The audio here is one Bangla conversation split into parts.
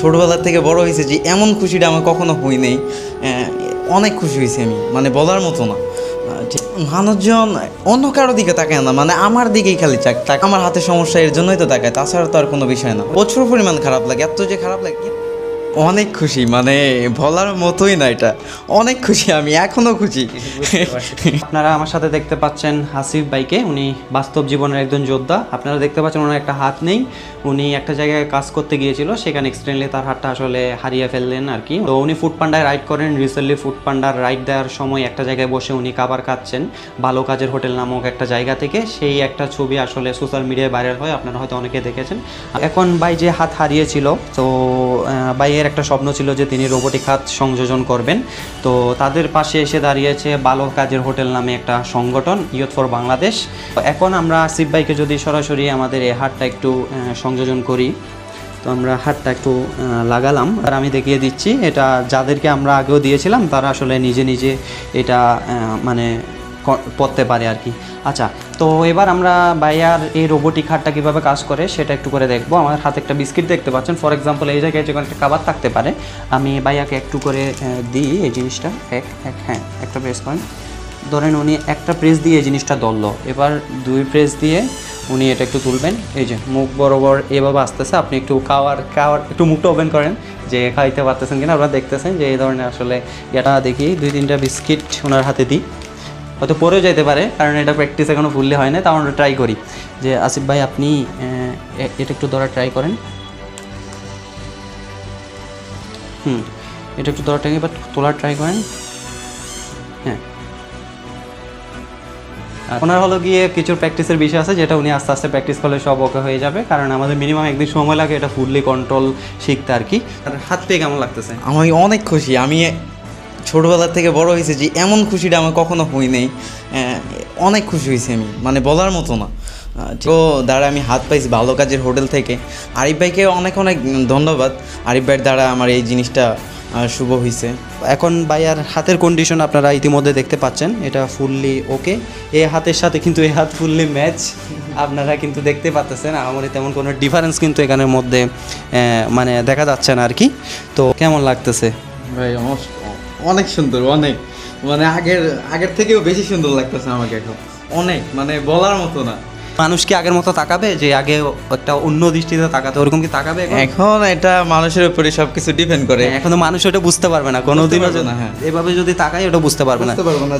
ছোটবেলা থেকে বড় হয়েছে যে এমন খুশিটা আমার কখনো হই নাই। অনেক খুশি হয়েছি আমি, মানে বলার মতো না। মানুষজন অন্য কারো দিকে তাকায় না, মানে আমার দিকেই খালি তাকায়। আমার হাতে সমস্যা এর জন্যই তো তাকায়, তাছাড়া তো আর কোনো বিষয় না। প্রচুর পরিমাণ খারাপ লাগে, এত যে খারাপ লাগে। অনেক খুশি, মানে বলার মতোই না, এটা অনেক খুশি, আমি এখনো খুশি। আপনারা আমার সাথে দেখতে পাচ্ছেন হাসিফ ভাইকে, উনি বাস্তব জীবনের একজন যোদ্ধা। আপনারা দেখতে পাচ্ছেন ওনার একটা হাত নেই, উনি একটা জায়গায় কাজ করতে গিয়েছিল, সেখানে এক্সিডেন্টলি তার হাতটা আসলে হারিয়ে ফেললেন আর কি। তো উনি ফুড পান্ডায় রাইড করেন। রিসেন্টলি ফুড পান্ডার রাইড দেওয়ার সময় একটা জায়গায় বসে উনি খাবার খাচ্ছেন ভালো কাজের হোটেল নামক একটা জায়গা থেকে। সেই একটা ছবি আসলে সোশ্যাল মিডিয়ায় ভাইরাল হয়, আপনারা হয়তো অনেকে দেখেছেন। এখন ভাই যে হাত হারিয়েছিল, তো ভাইয়ের একটা স্বপ্ন ছিল যে তিনি রোবোটিক হাত সংযোজন করবেন। তো তাদের পাশে এসে দাঁড়িয়েছে ভালো কাজের হোটেল নামে একটা সংগঠন, ইয়ুথ ফর বাংলাদেশ। এখন আমরা আসিফ ভাইকে যদি সরাসরি আমাদের এই হাতটা একটু সংযোজন করি, তো আমরা হাতটা একটু লাগালাম আর আমি দেখিয়ে দিচ্ছি। এটা যাদেরকে আমরা আগেও দিয়েছিলাম তারা আসলে নিজে নিজে এটা মানে পড়তে পারে আর কি। আচ্ছা, তো এবার আমরা ভাইয়ার এই রোবোটিক হাতটা কীভাবে কাজ করে সেটা একটু করে দেখবো। আমার হাতে একটা বিস্কিট দেখতে পাচ্ছেন, ফর এক্সাম্পল এই জায়গায় যেখানে একটা খাবার থাকতে পারে, আমি ভাইয়াকে একটু করে দিই এই জিনিসটা। হ্যাঁ, একটা প্রেস করেন। ধরেন উনি একটা প্রেস দিয়ে এই জিনিসটা ধরলো, এবার দুই প্রেস দিয়ে উনি এটা একটু তুলবেন। এই যে মুখ বরাবর এভাবে আসতেছে, আপনি একটু খাওয়ার একটু মুখটা ওপেন করেন যে খাইতে পারতেছেন কিনা। আপনারা দেখতেছেন যে এই ধরনের আসলে এটা দেখি 2-3টা বিস্কিট ওনার হাতে দিই, হয়তো পরেও যেতে পারে কারণ এটা প্র্যাকটিস এখনও ফুললি হয় না। তাও আমরা ট্রাই করি যে আসিফ ভাই আপনি এটা একটু ধরা ট্রাই করেন। এটা একটু ধরা ট্রাই, বাট তোলার ট্রাই করেন। হ্যাঁ, ওনার হলো গিয়ে কিছু প্র্যাকটিসের বিষয় আছে যেটা উনি আস্তে আস্তে প্র্যাকটিস করলে সব ওকে হয়ে যাবে, কারণ আমাদের মিনিমাম একদিন সময় লাগে এটা ফুললি কন্ট্রোল শিখতে আর কি। আর হাত পেয়ে কেমন লাগতেছে? আমি অনেক খুশি, আমি ছোটবেলা থেকে বড় হয়েছে যে এমন খুশিটা আমার কখনো হই নাই। অনেক খুশি হয়েছি আমি, মানে বলার মতো না। তো দ্বারা আমি হাত পাইছি ভালো কাজের হোটেল থেকে। আরিফ ভাইকে অনেক অনেক ধন্যবাদ, আরিফ ভাইয়ের দ্বারা আমার এই জিনিসটা শুভ হয়েছে। এখন ভাইয়ার হাতের কন্ডিশন আপনারা ইতিমধ্যে দেখতে পাচ্ছেন, এটা ফুললি ওকে। এই হাতের সাথে কিন্তু এই হাত ফুললি ম্যাচ, আপনারা কিন্তু দেখতে পাচ্ছেন। আমার তেমন কোনো ডিফারেন্স কিন্তু এখানের মধ্যে মানে দেখা যাচ্ছে না আর কি। তো কেমন লাগতেছে ভাই? অনেক সুন্দর, অনেক, মানে আগের থেকেও বেশি সুন্দর লাগতেছে আমাকে এখন, অনেক, মানে বলার মতো না। মানুষ কি আগের মতো তাকাবে যে আগে একটা অন্য দৃষ্টিতে তাকাতে, ওরকম কি তাকাবে এখন? এটা মানুষের উপরে সবকিছু ডিপেন্ড করে। এখন তো মানুষ ওটা বুঝতে পারবে না কোনোদিনও না। হ্যাঁ, এভাবে যদি তাকায় ওটা বুঝতে পারবে না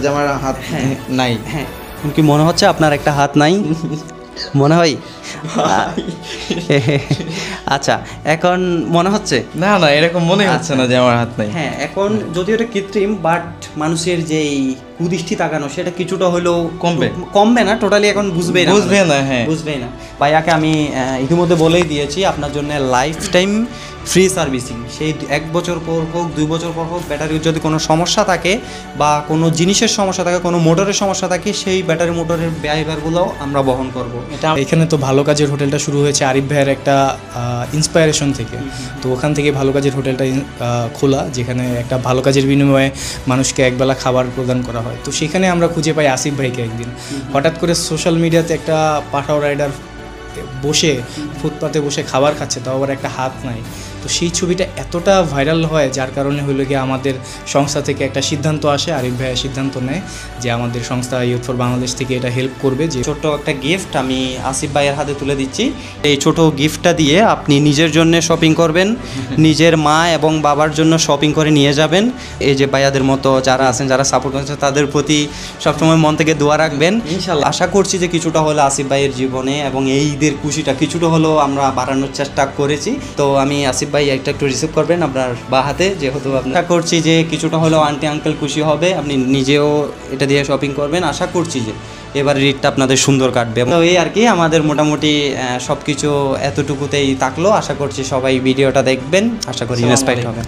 যে আমার হাত নাই। হ্যাঁ, কি মনে হচ্ছে আপনার একটা হাত নাই মনে হয়? আচ্ছা, এখন মনে হচ্ছে না, এরকম মনে হচ্ছে না যে আমার হাত নাই। হ্যাঁ, এখন যদিও এটা কৃত্রিম, বাট মানুষের যেই কুদৃষ্টি তাকানো সেটা কিছুটা হলেও কমবে না, টোটালি এখন বুঝবে না। হ্যাঁ, বুঝবেই না। ভাইয়াকে আমি ইতিমধ্যে বলেই দিয়েছি আপনার জন্য লাইফ টাইম ফ্রি সার্ভিসিং। সেই 1 বছর পর হোক, 2 বছর পর হোক, ব্যাটারির যদি কোনো সমস্যা থাকে বা কোনো জিনিসের সমস্যা থাকে, কোনো মোটরের সমস্যা থাকে, সেই ব্যাটারি মোটরের ব্যয়ভারগুলোও আমরা বহন করব। এটা এখানে তো ভালো কাজের হোটেলটা শুরু হয়েছে আরিফ ভাইয়ের একটা ইন্সপায়ারেশন থেকে। তো ওখান থেকে ভালো কাজের হোটেলটা খোলা, যেখানে একটা ভালো কাজের বিনিময়ে মানুষকে একবেলা খাবার প্রদান করা হয়। তো সেখানে আমরা খুঁজে পাই আসিফ ভাইকে একদিন। হঠাৎ করে সোশ্যাল মিডিয়াতে একটা পাঠাও রাইডার বসে ফুটপাতে বসে খাবার খাচ্ছে, তাও আবার একটা হাত নাই। তো সেই ছবিটা এতটা ভাইরাল হয়, যার কারণে হলো গিয়ে আমাদের সংস্থা থেকে একটা সিদ্ধান্ত আসে। আরিফ ভাইয়ের সিদ্ধান্ত নেয় যে আমাদের সংস্থা ইয়ুথ ফর বাংলাদেশ থেকে এটা হেল্প করবে। যে ছোট্ট একটা গিফট আমি আসিফ ভাইয়ের হাতে তুলে দিচ্ছি। এই ছোট গিফটটা দিয়ে আপনি নিজের জন্য শপিং করবেন, নিজের মা এবং বাবার জন্য শপিং করে নিয়ে যাবেন। এই যে ভাইয়াদের মতো যারা আছেন, যারা সাপোর্ট করছেন, তাদের প্রতি সবসময় মন থেকে দোয়া রাখবেন। ইনশাআল্লাহ আশা করছি যে কিছুটা হলো আসিফ ভাইয়ের জীবনে এবং এই ঈদের খুশিটা কিছুটা হলেও আমরা বাড়ানোর চেষ্টা করেছি। তো আমি আসিফ ভাই একটু রিসিভ করবেন আপনার বা হাতে, যেহেতু আশা করছি যে কিছুটা হলেও আন্টি আঙ্কেল খুশি হবে, আপনি নিজেও এটা দিয়ে শপিং করবেন। আশা করছি যে এবার ঈদটা আপনাদের সুন্দর কাটবে। তো এই আর কি, আমাদের মোটামুটি সব কিছু এতটুকুতেই থাকলো। আশা করছি সবাই ভিডিওটা দেখবেন, আশা করি ইন্সপায়ার্ড হবেন।